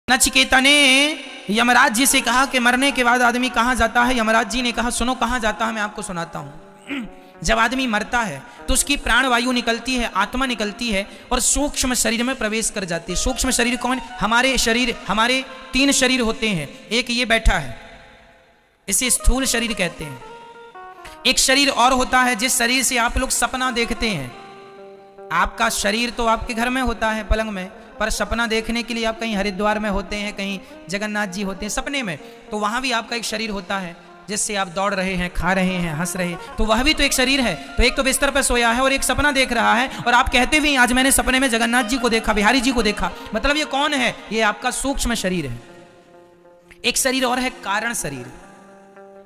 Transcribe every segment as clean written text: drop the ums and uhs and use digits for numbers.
नचिकेता ने यमराज जी से कहा कि मरने के बाद आदमी कहाँ जाता है। यमराज जी ने कहा सुनो कहाँ जाता है, मैं आपको सुनाता हूँ। जब आदमी मरता है तो उसकी प्राण वायु निकलती है, आत्मा निकलती है और सूक्ष्म शरीर में प्रवेश कर जाती है। सूक्ष्म शरीर कौन? हमारे शरीर, हमारे 3 शरीर होते हैं। एक ये बैठा है, इसे स्थूल शरीर कहते हैं। एक शरीर और होता है जिस शरीर से आप लोग सपना देखते हैं। आपका शरीर तो आपके घर में होता है पलंग में, पर सपना देखने के लिए आप कहीं हरिद्वार में होते हैं, कहीं जगन्नाथ जी होते हैं सपने में, तो वहां भी आपका एक शरीर होता है जिससे आप दौड़ रहे हैं, खा रहे हैं, हंस रहे हैं, तो वह भी तो एक शरीर है। तो एक तो बिस्तर पर सोया है और एक सपना देख रहा है, और आप कहते भी आज मैंने सपने में जगन्नाथ जी को देखा, बिहारी जी को देखा। मतलब ये कौन है? ये आपका सूक्ष्म शरीर है। एक शरीर और है कारण शरीर।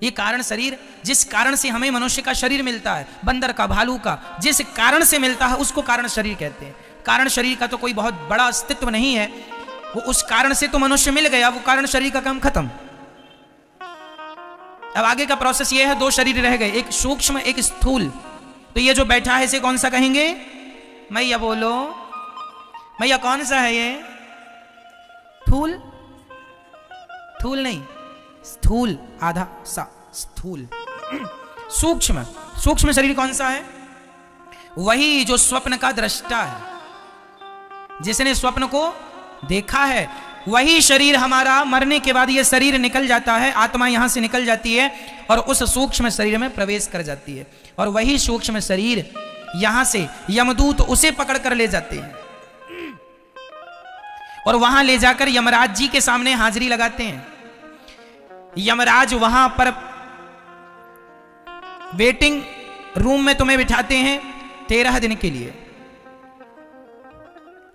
ये कारण शरीर जिस कारण से हमें मनुष्य का शरीर मिलता है, बंदर का, भालू का, जिस कारण से मिलता है उसको कारण शरीर कहते हैं। कारण शरीर का तो कोई बहुत बड़ा अस्तित्व नहीं है, वो उस कारण से तो मनुष्य मिल गया, वो कारण शरीर का काम खत्म। अब आगे का प्रोसेस ये है, 2 शरीर रह गए, एक सूक्ष्म एक स्थूल। तो ये जो बैठा है इसे कौन सा कहेंगे? मैया बोलो, मैया कौन सा है ये? थूल? थूल नहीं, स्थूल, आधा सा स्थूल। सूक्ष्म, सूक्ष्म शरीर कौन सा है? वही जो स्वप्न का दृष्टा है, जिसने स्वप्न को देखा है। वही शरीर हमारा मरने के बाद ये शरीर निकल जाता है, आत्मा यहां से निकल जाती है और उस सूक्ष्म शरीर में प्रवेश कर जाती है। और वही सूक्ष्म शरीर यहां से यमदूत उसे पकड़ कर ले जाते हैं और वहां ले जाकर यमराज जी के सामने हाजिरी लगाते हैं। यमराज वहां पर वेटिंग रूम में तुम्हें बिठाते हैं 13 दिन के लिए,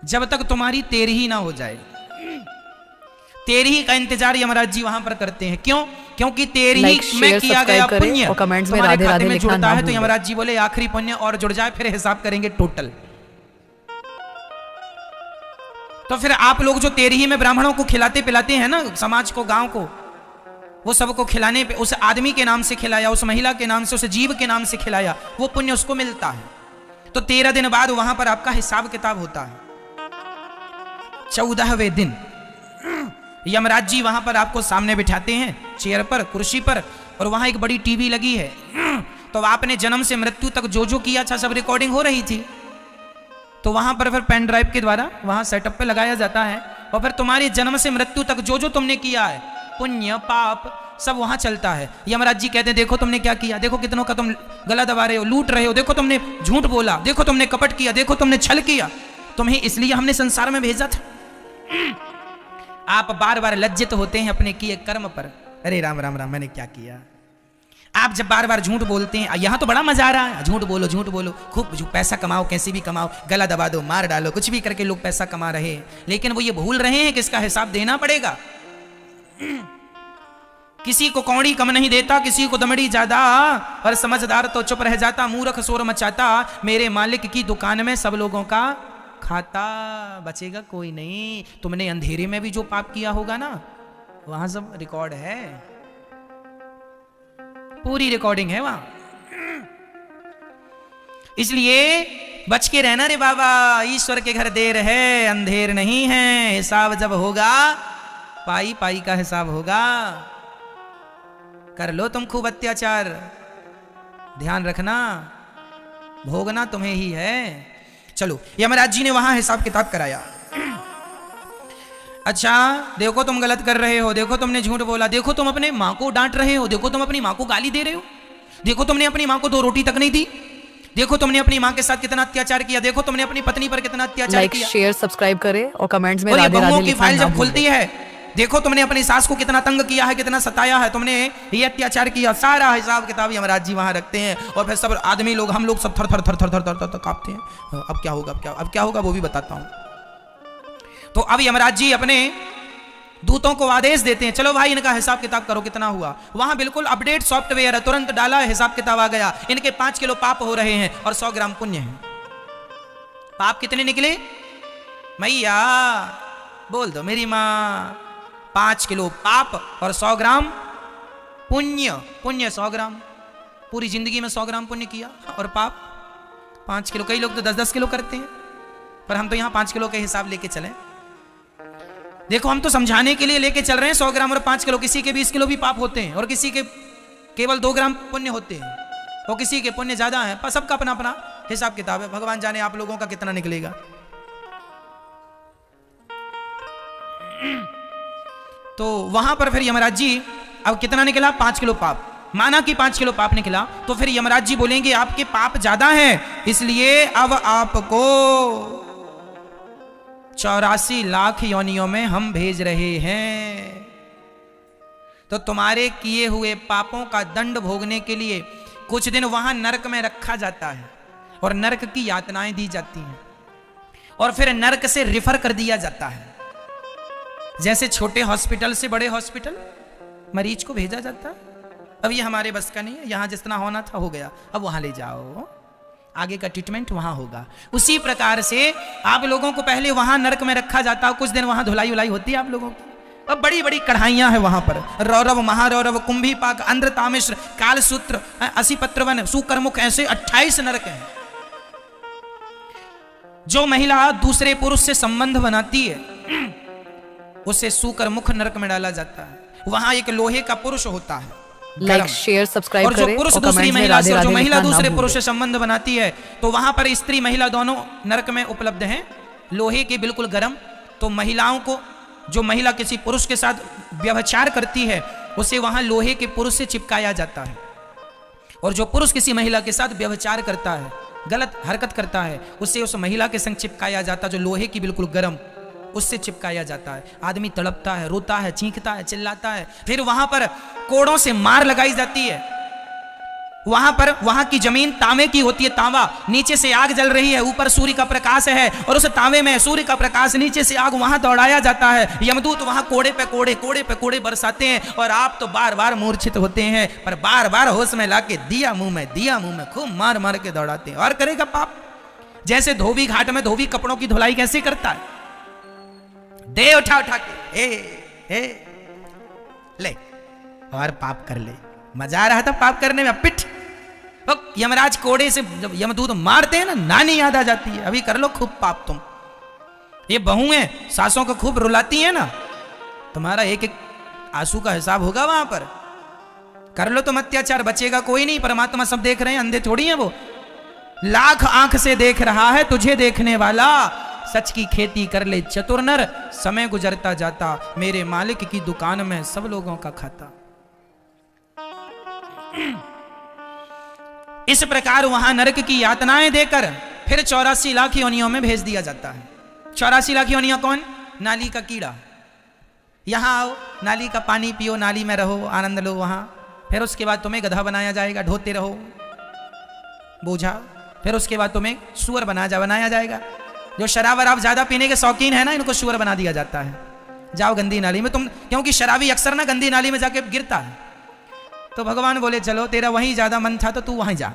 जब तक तुम्हारी 13 ना हो जाए। 13 का इंतजार यमराज जी वहां पर करते हैं। क्यों? क्योंकि 13 में किया गया पुण्य और कमेंट्स में तुम्हारे राधे खाते राधे में जुड़ता है। तो लिखना। यमराज जी बोले आखिरी पुण्य और जुड़ जाए, फिर हिसाब करेंगे टोटल। तो फिर आप लोग जो 13 में ब्राह्मणों को खिलाते पिलाते हैं ना, समाज को, गांव को, वो सबको खिलाने पे उस आदमी के नाम से खिलाया, उस महिला के नाम से, उस जीव के नाम से खिलाया, वो पुण्य उसको मिलता है। तो 13 दिन बाद वहां पर आपका हिसाब किताब होता है। 14वें दिन यमराज जी वहां पर आपको सामने बिठाते हैं चेयर पर, कुर्सी पर, और वहां एक बड़ी टीवी लगी है। तो आपने जन्म से मृत्यु तक जो जो किया था सब रिकॉर्डिंग हो रही थी। तो वहां पर फिर पेन ड्राइव के द्वारा वहां सेटअप पे लगाया जाता है और फिर तुम्हारी जन्म से मृत्यु तक जो जो तुमने किया है, पुण्य पाप, सब वहां चलता है। यमराज जी कहते हैं देखो तुमने क्या किया, देखो कितनों का तुम गला दबा रहे हो, लूट रहे हो, देखो तुमने झूठ बोला, देखो तुमने कपट किया, देखो तुमने छल किया, तुम्हें इसलिए हमने संसार में भेजा था। आप बार बार लज्जित होते हैं अपने किए कर्म पर। अरे राम राम राम, मैंने क्या किया? आप जब बार बार झूठ बोलते हैं, यहां तो बड़ा मजा आ रहा है, झूठ बोलो, झूठ बोलो, खूब पैसा कमाओ, कैसे भी कमाओ, गला दबा दो, मार डालो, कुछ भी करके लोग पैसा कमा रहे हैं। लेकिन वो ये भूल रहे हैं कि इसका हिसाब देना पड़ेगा। किसी को कौड़ी कम नहीं देता, किसी को दमड़ी ज्यादा, और समझदार तो चुप रह जाता, मूर्ख शोर मचाता, मेरे मालिक की दुकान में सब लोगों का खाता, बचेगा कोई नहीं। तुमने अंधेरे में भी जो पाप किया होगा ना, वहां सब रिकॉर्ड है, पूरी रिकॉर्डिंग है वहां। इसलिए बच के रहना रे बाबा, ईश्वर के घर देर है अंधेर नहीं है। हिसाब जब होगा, पाई पाई का हिसाब होगा। कर लो तुम खूब अत्याचार, ध्यान रखना भोगना तुम्हें ही है। चलो, यमराज जी ने वहां हिसाब किताब कराया। अच्छा देखो तुम गलत कर रहे हो, देखो तुमने झूठ बोला, देखो तुम अपने माँ को डांट रहे हो, देखो तुम अपनी माँ को गाली दे रहे हो, देखो तुमने अपनी माँ को 2 रोटी तक नहीं दी, देखो तुमने अपनी माँ के साथ कितना अत्याचार किया, देखो तुमने अपनी पत्नी पर कितना अत्याचार किया। शेयर सब्सक्राइब करें और कमेंट्स में और ये राधे राधे बहुओं की लिखना फाइल ना जब खुलती है, देखो तुमने अपनी सास को कितना तंग किया है, कितना सताया है, तुमने ये अत्याचार किया, सारा हिसाब किताब यमराज जी वहां रखते हैं। और फिर सब आदमी लोग, हम लोग सब थर थर थर थर थर थर थर कांपते हैं। अब क्या होगा, अब क्या होगा वो भी बताता हूं। तो अब यमराज जी अपने दूतों को आदेश देते हैं, चलो भाई इनका हिसाब किताब करो, कितना हुआ। वहां बिल्कुल अपडेट सॉफ्टवेयर है, तुरंत डाला, हिसाब किताब आ गया। इनके 5 किलो पाप हो रहे हैं और 100 ग्राम पुण्य है। पाप कितने निकले? मैया बोल दो मेरी माँ, 5 किलो पाप और 100 ग्राम पुण्य। पुण्य 100 ग्राम, पूरी जिंदगी में 100 ग्राम पुण्य किया, और पाप 5 किलो। कई लोग तो 10-10 किलो करते हैं, पर हम तो यहाँ 5 किलो के हिसाब लेके चले। देखो हम तो समझाने के लिए लेके चल रहे हैं 100 ग्राम और 5 किलो, किसी के 20 किलो भी पाप होते हैं और किसी के केवल 2 ग्राम पुण्य होते हैं और किसी के पुण्य ज्यादा है। पर सबका अपना अपना हिसाब किताब है, भगवान जाने आप लोगों का कितना निकलेगा। तो वहां पर फिर यमराज जी, अब कितना निकला? 5 किलो पाप। माना कि 5 किलो पाप निकला, तो फिर यमराज जी बोलेंगे आपके पाप ज्यादा हैं, इसलिए अब आपको 84 लाख योनियों में हम भेज रहे हैं। तो तुम्हारे किए हुए पापों का दंड भोगने के लिए कुछ दिन वहां नरक में रखा जाता है और नरक की यातनाएं दी जाती हैं और फिर नरक से रिफर कर दिया जाता है। जैसे छोटे हॉस्पिटल से बड़े हॉस्पिटल मरीज को भेजा जाता है। अब ये हमारे बस का नहीं है, यहां जितना होना था हो गया, अब वहां ले जाओ, आगे का ट्रीटमेंट वहां होगा। उसी प्रकार से आप लोगों को पहले वहां नरक में रखा जाता है, कुछ दिन वहां धुलाई उलाई होती है आप लोगों की। अब बड़ी बड़ी कढ़ाइयां हैं वहां पर, रौरव, महारौरव, कुंभीपाक, अंध्र, तामिश्र, कालसूत्र, असीपत्रवन, सुकरमुख, ऐसे 28 नरक हैं। जो महिला दूसरे पुरुष से संबंध बनाती है उसे सुकरमुख नरक में डाला जाता है। वहां एक लोहे का पुरुष होता है, लाइक शेयर सब्सक्राइब और जो करें पुरुष और दूसरी कमेंट्स में महिला से, राधे और जो राधे महिला लिखना ना दूसरे पुरुष भूलें। से संबंध बनाती है, तो वहां पर स्त्री महिला दोनों नरक में उपलब्ध हैं, लोहे के बिल्कुल गर्म। तो महिलाओं को, जो महिला किसी पुरुष के साथ व्यभिचार करती है उसे वहां लोहे के पुरुष से चिपकाया जाता है, और जो पुरुष किसी महिला के साथ व्यभिचार करता है, गलत हरकत करता है, उसे उस महिला के संग चिपकाया जाता है, जो लोहे की बिल्कुल गर्म, उससे चिपकाया जाता है। आदमी तड़पता है, रोता है, चीखता है, चिल्लाता है। फिर वहां पर कोड़ों से मार लगाई जाती है। वहां पर, वहां की जमीन तांबे की होती है, तांबा, नीचे से आग जल रही है, ऊपर सूर्य का प्रकाश है और उस तांबे में सूर्य का प्रकाश, नीचे से आग, वहां दौड़ाया जाता है। यमदूत वहां कोड़े पे कोड़े, कोड़े पे कोड़े बरसाते हैं और आप तो बार बार मूर्छित होते हैं, पर बार बार होश में लाके दिया मुंह में, दिया मुंह में खूब मार मार के दौड़ाते हैं। और करेगा पाप। जैसे धोबी घाट में धोबी कपड़ों की धुलाई कैसे करता है, दे उठा उठा के, ले और पाप कर ले। मजा आ रहा था पाप करने में, पिट। यमराज कोड़े से जब यमदूत मारते हैं ना, नानी याद आ जाती है, अभी कर लो खूब पाप तुम। ये बहुएं सासों को खूब रुलाती हैं ना, तुम्हारा एक एक आंसू का हिसाब होगा वहां पर। कर लो तुम अत्याचार, बचेगा कोई नहीं। परमात्मा सब देख रहे हैं, अंधे थोड़ी हैं वो। लाख आंख से देख रहा है तुझे देखने वाला, सच की खेती कर ले चतुर नर, समय गुजरता जाता मेरे मालिक की दुकान में सब लोगों का खाता। इस प्रकार वहां नरक की यातनाएं देकर फिर 84 लाख योनियों में भेज दिया जाता है। 84 लाख योनियां कौन? नाली का कीड़ा। यहां आओ, नाली का पानी पियो, नाली में रहो, आनंद लो वहां। फिर उसके बाद तुम्हें गधा बनाया जाएगा, ढोते रहो बोझा। फिर उसके बाद तुम्हें सुअर बनाया जाएगा। जो शराब वराब ज्यादा पीने के शौकीन है ना, इनको सुअर बना दिया जाता है। जाओ गंदी नाली में तुम, क्योंकि शराबी अक्सर ना गंदी नाली में जाके गिरता है। तो भगवान बोले चलो तेरा वहीं ज्यादा मन था तो तू वहीं जा।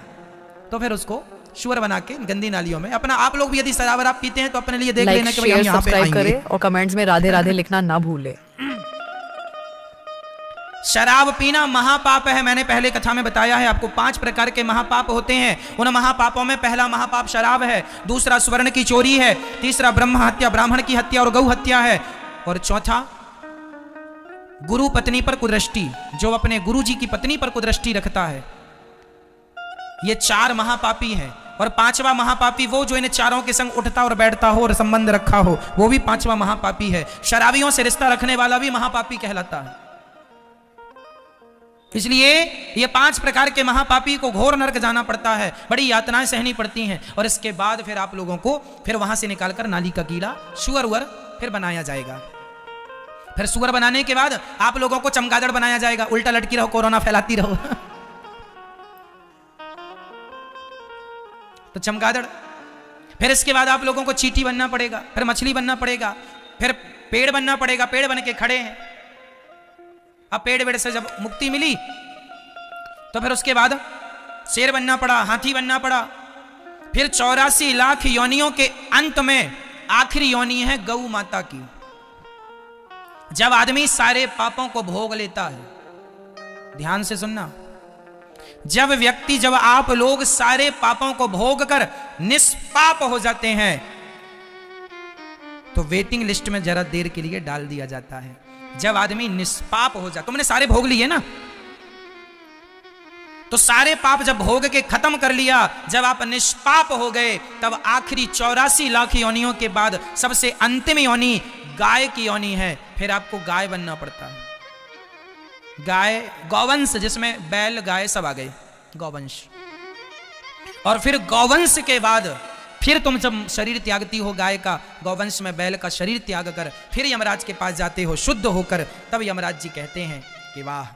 तो फिर उसको सुअर बना के गंदी नालियों में अपना, आप लोग भी यदि शराब वराब पीते हैं तो अपने लिए देख लेना कि भाई हम यहाँ पे आएंगे। करें और कमेंट्स में राधे राधे लिखना ना भूले। शराब पीना महापाप है। मैंने पहले कथा में बताया है आपको, 5 प्रकार के महापाप होते हैं। उन महापापों में पहला महापाप शराब है, दूसरा स्वर्ण की चोरी है, तीसरा ब्रह्म हत्या, ब्राह्मण की हत्या और गौ हत्या है, और चौथा गुरु पत्नी पर कुदृष्टि, जो अपने गुरु जी की पत्नी पर कुदृष्टि रखता है। ये 4 महापापी हैं। और 5वां महापापी वो जो इन चारों के संग उठता और बैठता हो और संबंध रखा हो, वो भी 5वां महापापी है। शराबियों से रिश्ता रखने वाला भी महापापी कहलाता है। इसलिए ये 5 प्रकार के महापापी को घोर नरक जाना पड़ता है, बड़ी यातनाएं सहनी पड़ती हैं। और इसके बाद फिर आप लोगों को फिर वहां से निकालकर नाली का कीड़ा, सुअर उअर फिर बनाया जाएगा। फिर सुअर बनाने के बाद आप लोगों को चमगादड़ बनाया जाएगा, उल्टा लटकी रहो, कोरोना फैलाती रहो। तो चमगादड़। फिर इसके बाद आप लोगों को चींटी बनना पड़ेगा, फिर मछली बनना पड़ेगा, फिर पेड़ बनना पड़ेगा। पेड़ बन के खड़े हैं। अब पेड़ वेड़ से जब मुक्ति मिली तो फिर उसके बाद शेर बनना पड़ा, हाथी बनना पड़ा। फिर 84 लाख योनियों के अंत में आखिरी योनि है गौ माता की। जब आदमी सारे पापों को भोग लेता है, ध्यान से सुनना, जब आप लोग सारे पापों को भोग कर निष्पाप हो जाते हैं, तो वेटिंग लिस्ट में जरा देर के लिए डाल दिया जाता है। जब आदमी निष्पाप हो जाए, तुमने सारे भोग लिए ना, तो सारे पाप जब भोग के खत्म कर लिया, जब आप निष्पाप हो गए, तब आखिरी 84 लाख योनियों के बाद सबसे अंतिम योनि गाय की योनि है। फिर आपको गाय बनना पड़ता है। गाय गौवंश, जिसमें बैल गाय सब आ गए, गौवंश। और फिर गौवंश के बाद फिर तुम जब शरीर त्यागती हो गाय का, गौवंश में बैल का शरीर त्याग कर फिर यमराज के पास जाते हो शुद्ध होकर, तब यमराज जी कहते हैं कि वाह,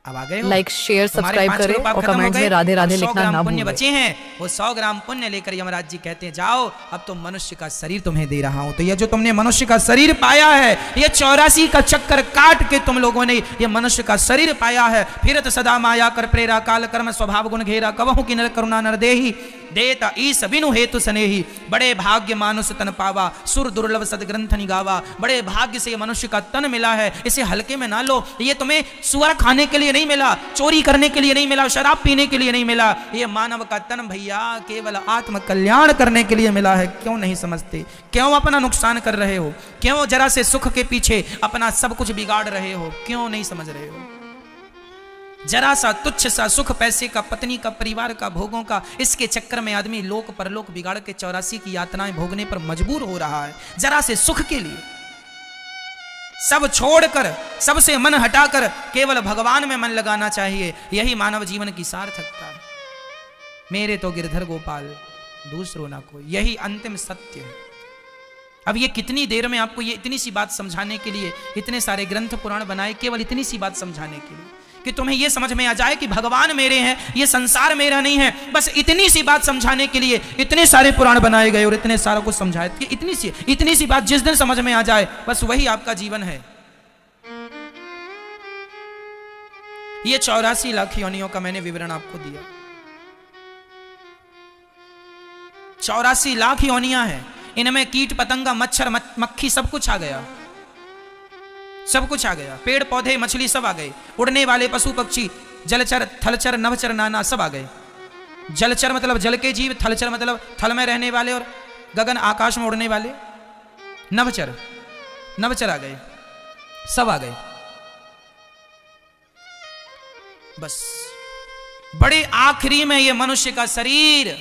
अब आ गए हो। लाइक शेयर सब्सक्राइब करें और कमेंट में राधे राधे लिखना ना पुण्य भूलें। बचे हैं, वो 100 ग्राम पुण्य लेकर यमराज जी कहते हैं जाओ, अब तो मनुष्य का शरीर तुम्हें दे रहा हूं। तो ये जो तुमने मनुष्य का शरीर पाया है, ये 84 का चक्कर काट के तुम लोगों ने ये मनुष्य का शरीर पाया है। फिरत सदा माया कर प्रेरा, काल कर्म स्वभाव गुण घेरा, कबहु की नर करुणा नर देही, देता ईस बिनु हेतु स्नेही, बड़े भाग्य मानुष तन पावा, सुर दुर्लभ सदग्रंथ निगावा। बड़े भाग्य से मनुष्य का तन मिला है, इसे हल्के में ना लो। ये तुम्हें सुअर खाने के लिए नहीं मिला, चोरी करने के लिए नहीं मिला, शराब पीने के लिए नहीं मिला। ये मानव का तन भैया केवल आत्म कल्याण करने के लिए मिला है। क्यों नहीं समझते? क्यों अपना नुकसान कर रहे हो? क्यों जरा से सुख के पीछे अपना सब कुछ बिगाड़ रहे हो? क्यों नहीं समझ रहे हो? जरा सा तुच्छ सा सुख, पैसे का, पत्नी का, परिवार का, भोगों का, इसके चक्कर में आदमी लोक परलोक बिगाड़ के 84 की यातनाएं भोगने पर मजबूर हो रहा है। जरा से सुख के लिए सब छोड़कर, सबसे मन हटाकर केवल भगवान में मन लगाना चाहिए। यही मानव जीवन की सार्थकता है। मेरे तो गिरधर गोपाल, दूसरों ना कोई, यही अंतिम सत्य है। अब ये कितनी देर में आपको ये इतनी सी बात समझाने के लिए इतने सारे ग्रंथ पुराण बनाए, केवल इतनी सी बात समझाने के लिए कि तुम्हें यह समझ में आ जाए कि भगवान मेरे हैं, ये संसार मेरा नहीं है। बस इतनी सी बात समझाने के लिए इतने सारे पुराण बनाए गए और इतने सारा कुछ समझाए कि इतनी सी बात जिस दिन समझ में आ जाए, बस वही आपका जीवन है। ये 84 लाख योनियों का मैंने विवरण आपको दिया। 84 लाख योनियां हैं, इनमें कीट पतंगा, मच्छर, मक्खी सब कुछ आ गया, सब कुछ आ गया। पेड़ पौधे, मछली सब आ गए, उड़ने वाले पशु पक्षी, जलचर, थलचर, नभचर, नाना सब आ गए। जलचर मतलब जल के जीव, थलचर मतलब थल में रहने वाले और गगन आकाश में उड़ने वाले। नभचर, नभचर आ गए, सब आ गए। बस बड़े आखिरी में ये मनुष्य का शरीर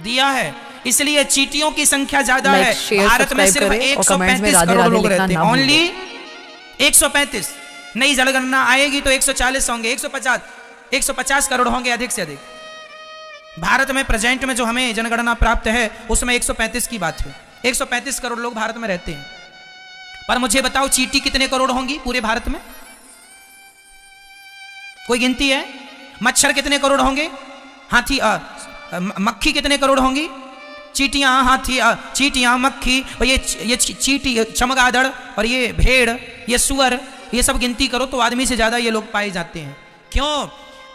दिया है, इसलिए चींटियों की संख्या ज्यादा है। भारत में सिर्फ 135 करोड़ लोग रहते हैं, ओनली 135। नई जनगणना आएगी तो 140 होंगे, 150 करोड़ होंगे अधिक से अधिक। भारत में प्रेजेंट में जो हमें जनगणना प्राप्त है उसमें 135 की बात है। 135 करोड़ लोग भारत में रहते हैं। पर मुझे बताओ चींटी कितने करोड़ होंगी पूरे भारत में? कोई गिनती है? मच्छर कितने करोड़ होंगे? हाथी, मक्खी कितने करोड़ होंगी? चींटियां, हाथी, चींटियां, मक्खी, और ये चींटी, चमगादड़, और ये भेड़, ये सुअर, ये सब गिनती करो तो आदमी से ज्यादा ये लोग पाए जाते हैं। क्यों?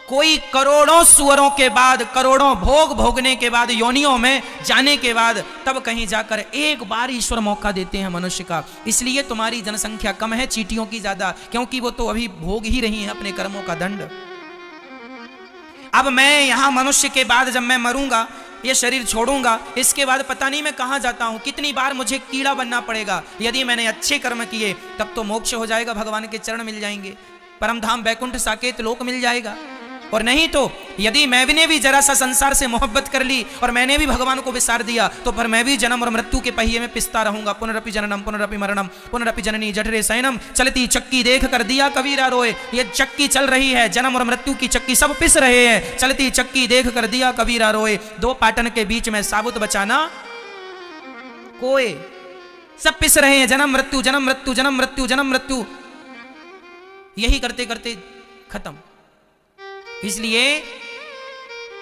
कोई करोड़ों सुअरों के बाद, करोड़ों भोग भोगने के बाद, योनियों में जाने के बाद, तब कहीं जाकर एक बार ईश्वर मौका देते हैं मनुष्य का। इसलिए तुम्हारी जनसंख्या कम है, चींटियों की ज्यादा, क्योंकि वो तो अभी भोग ही रही हैं अपने कर्मों का दंड। अब मैं यहां मनुष्य के बाद जब मैं मरूंगा, ये शरीर छोड़ूंगा, इसके बाद पता नहीं मैं कहां जाता हूं, कितनी बार मुझे कीड़ा बनना पड़ेगा। यदि मैंने अच्छे कर्म किए तब तो मोक्ष हो जाएगा, भगवान के चरण मिल जाएंगे, परमधाम बैकुंठ साकेत लोक मिल जाएगा। और नहीं तो यदि मैंने भी जरा सा संसार से मोहब्बत कर ली और मैंने भी भगवान को विसार दिया, तो फिर मैं भी जन्म और मृत्यु के पहिए में पिसता रहूंगा। पुनरपि जननम पुनरपि मरणम पुनरपि जननी जठरे शयनम, चलती चक्की देख कर दिया कबीरा रोए। ये चक्की चल रही है, जन्म और मृत्यु की चक्की, सब पिस रहे हैं। चलती चक्की देख कर दिया कबीरा रोए, दो पाटन के बीच में साबुत बचाना कोए। सब पिस रहे हैं, जन्म मृत्यु, जन्म मृत्यु, जन्म मृत्यु, जन्म मृत्यु, यही करते करते खत्म। इसलिए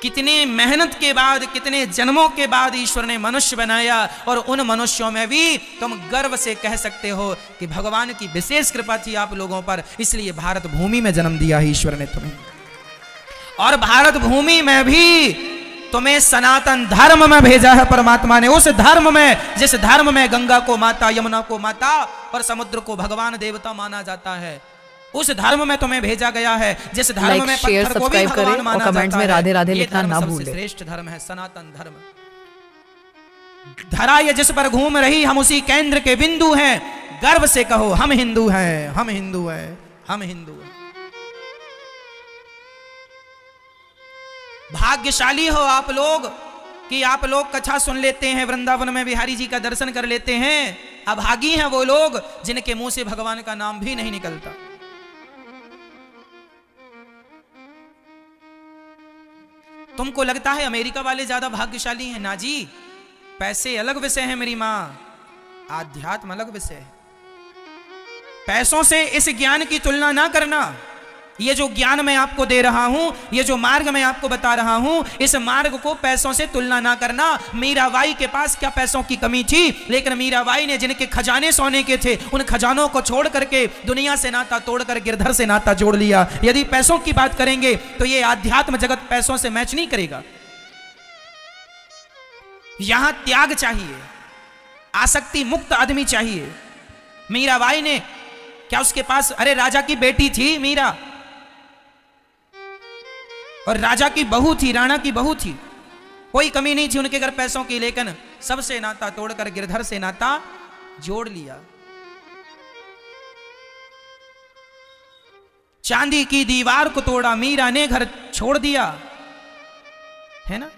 कितने मेहनत के बाद, कितने जन्मों के बाद ईश्वर ने मनुष्य बनाया, और उन मनुष्यों में भी तुम गर्व से कह सकते हो कि भगवान की विशेष कृपा थी आप लोगों पर, इसलिए भारत भूमि में जन्म दिया है ईश्वर ने तुम्हें। और भारत भूमि में भी तुम्हें सनातन धर्म में भेजा है परमात्मा ने। उस धर्म में, जिस धर्म में गंगा को माता, यमुना को माता और समुद्र को भगवान देवता माना जाता है, उस धर्म में तुम्हें भेजा गया है। जिस धर्म में पत्थर को भी भगवान माना जाता है। कमेंट्स में राधे राधे लिखना ना भूलें। श्रेष्ठ धर्म है सनातन धर्म। धरा ये जिस पर घूम रही, हम उसी केंद्र के बिंदु हैं। गर्व से कहो हम हिंदू हैं, हम हिंदू हैं, हम हिंदू हैं। भाग्यशाली हो आप लोग कि आप लोग कथा सुन लेते हैं, वृंदावन में बिहारी जी का दर्शन कर लेते हैं। अभागी हैं वो लोग जिनके मुंह से भगवान का नाम भी नहीं निकलता। तुमको लगता है अमेरिका वाले ज्यादा भाग्यशाली हैं? ना जी, पैसे अलग विषय है मेरी मां, आध्यात्म अलग विषय है। पैसों से इस ज्ञान की तुलना ना करना। ये जो ज्ञान मैं आपको दे रहा हूं, ये जो मार्ग मैं आपको बता रहा हूं, इस मार्ग को पैसों से तुलना ना करना। मीराबाई के पास क्या पैसों की कमी थी? लेकिन मीराबाई ने जिनके खजाने सोने के थे, उन खजानों को छोड़ करके दुनिया से नाता तोड़कर गिरधर से नाता जोड़ लिया। यदि पैसों की बात करेंगे तो ये आध्यात्म जगत पैसों से मैच नहीं करेगा। यहां त्याग चाहिए, आसक्ति मुक्त आदमी चाहिए। मीराबाई ने क्या उसके पास, अरे राजा की बेटी थी मीरा, और राजा की बहू थी, राणा की बहू थी, कोई कमी नहीं थी उनके घर पैसों की, लेकिन सबसे नाता तोड़कर गिरधर से नाता जोड़ लिया। चांदी की दीवार को तोड़ा, मीरा ने घर छोड़ दिया, है ना।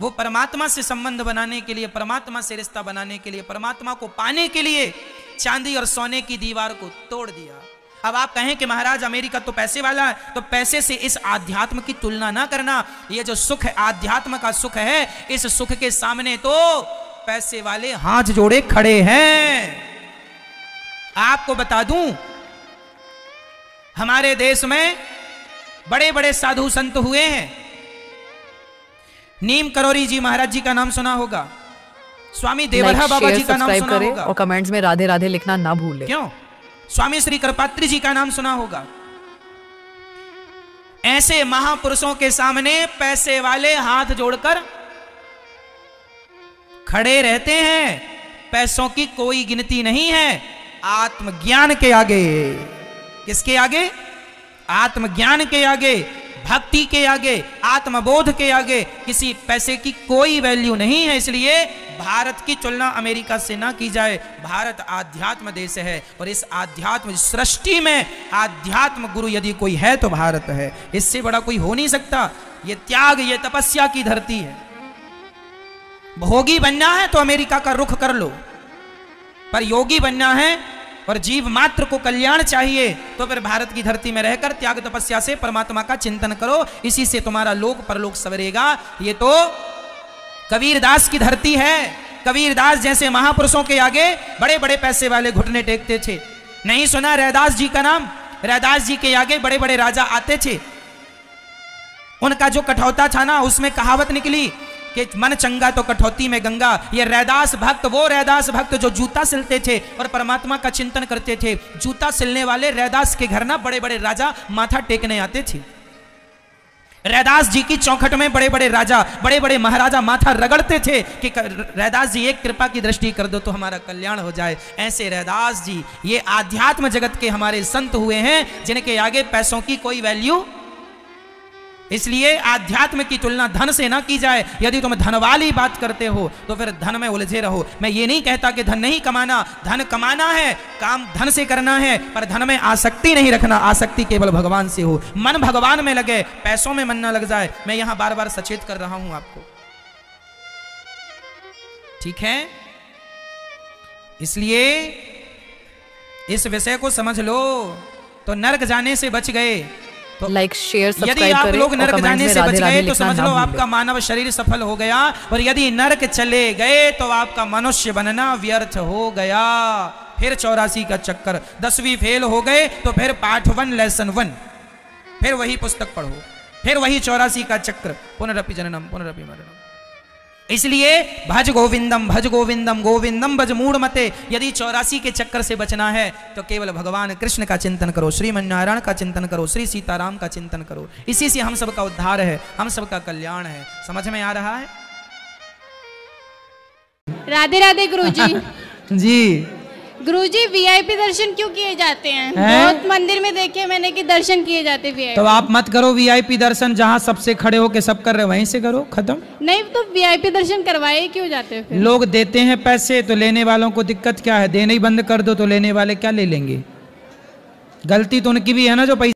वो परमात्मा से संबंध बनाने के लिए, परमात्मा से रिश्ता बनाने के लिए, परमात्मा को पाने के लिए चांदी और सोने की दीवार को तोड़ दिया। अब आप कहें कि महाराज अमेरिका तो पैसे वाला है, तो पैसे से इस आध्यात्म की तुलना ना करना। ये जो सुख है, आध्यात्म का सुख है, इस सुख के सामने तो पैसे वाले हाथ जोड़े खड़े हैं। आपको बता दूं, हमारे देश में बड़े बड़े साधु संत हुए हैं। नीम करोरी जी महाराज जी का नाम सुना होगा, स्वामी देवरा बाबा जी का नाम सुना होगा, और कमेंट्स में राधे राधे लिखना ना भूलें। क्यों? स्वामी श्री कृपात्री जी का नाम सुना होगा। ऐसे महापुरुषों के सामने पैसे वाले हाथ जोड़कर खड़े रहते हैं। पैसों की कोई गिनती नहीं है आत्मज्ञान के आगे। किसके आगे? आत्मज्ञान के आगे, भक्ति के आगे, आत्मबोध के आगे किसी पैसे की कोई वैल्यू नहीं है। इसलिए भारत की तुलना अमेरिका से ना की जाए। भारत आध्यात्म देश है, और इस आध्यात्म सृष्टि में आध्यात्म गुरु यदि कोई है तो भारत है। इससे बड़ा कोई हो नहीं सकता। ये त्याग, ये तपस्या की धरती है। भोगी बनना है तो अमेरिका का रुख कर लो, पर योगी बनना है और जीव मात्र को कल्याण चाहिए तो फिर भारत की धरती में रहकर त्याग तपस्या से परमात्मा का चिंतन करो। इसी से तुम्हारा लोक परलोक सवरेगा। ये तो कबीरदास की धरती है। कबीरदास जैसे महापुरुषों के आगे बड़े बड़े पैसे वाले घुटने टेकते थे। नहीं सुना रैदास जी का नाम? रैदास जी के आगे बड़े बड़े राजा आते थे। उनका जो कठौता था ना, उसमें कहावत निकली कि मन चंगा तो कठौती में गंगा। ये रैदास भक्त, वो रैदास भक्त जो जूता सिलते थे और परमात्मा का चिंतन करते थे। जूता सिलने वाले रैदास के घर ना बड़े बड़े राजा माथा टेकने आते थे। रैदास जी की चौखट में बड़े बड़े राजा, बड़े बड़े महाराजा माथा रगड़ते थे कि रैदास जी एक कृपा की दृष्टि कर दो तो हमारा कल्याण हो जाए। ऐसे रैदास जी ये आध्यात्म जगत के हमारे संत हुए हैं जिनके आगे पैसों की कोई वैल्यू। इसलिए आध्यात्म की तुलना धन से ना की जाए। यदि तुम धन वाली बात करते हो तो फिर धन में उलझे रहो। मैं ये नहीं कहता कि धन नहीं कमाना, धन कमाना है, काम धन से करना है, पर धन में आसक्ति नहीं रखना। आसक्ति केवल भगवान से हो। मन भगवान में लगे, पैसों में मन ना लग जाए। मैं यहां बार बार सचेत कर रहा हूं आपको, ठीक है? इसलिए इस विषय को समझ लो तो नरक जाने से बच गए। तो लाइक शेयर सब्सक्राइब करें। यदि आप लोग नरक जाने से बच गए तो समझ लो आपका मानव शरीर सफल हो गया, और यदि नरक चले गए तो आपका मनुष्य बनना व्यर्थ हो गया। फिर 84 का चक्कर, 10वीं फेल हो गए तो फिर पाठ 1 लेसन 1, फिर वही पुस्तक पढ़ो, फिर वही 84 का चक्र, पुनरपि जननम पुनरपि मरणम। इसलिए भज गोविंदम गोविंदम भज मूढ़ मते। यदि 84 के चक्कर से बचना है तो केवल भगवान कृष्ण का चिंतन करो, श्रीमन्नारायण का चिंतन करो, श्री सीताराम का चिंतन करो। इसी से हम सबका उद्धार है, हम सबका कल्याण है। समझ में आ रहा है? राधे राधे गुरुजी। जी गुरुजी वीआईपी दर्शन क्यों किए जाते हैं? बहुत मंदिर में देखे मैंने कि दर्शन किए जाते वीआईपी। तो आप मत करो वीआईपी दर्शन, जहाँ सबसे खड़े हो के सब कर रहे वहीं से करो, खत्म। नहीं तो वीआईपी दर्शन करवाए क्यों जाते हैं फिर? लोग देते हैं पैसे तो लेने वालों को दिक्कत क्या है? देने ही बंद कर दो तो लेने वाले क्या ले लेंगे? गलती तो उनकी भी है ना जो पैसे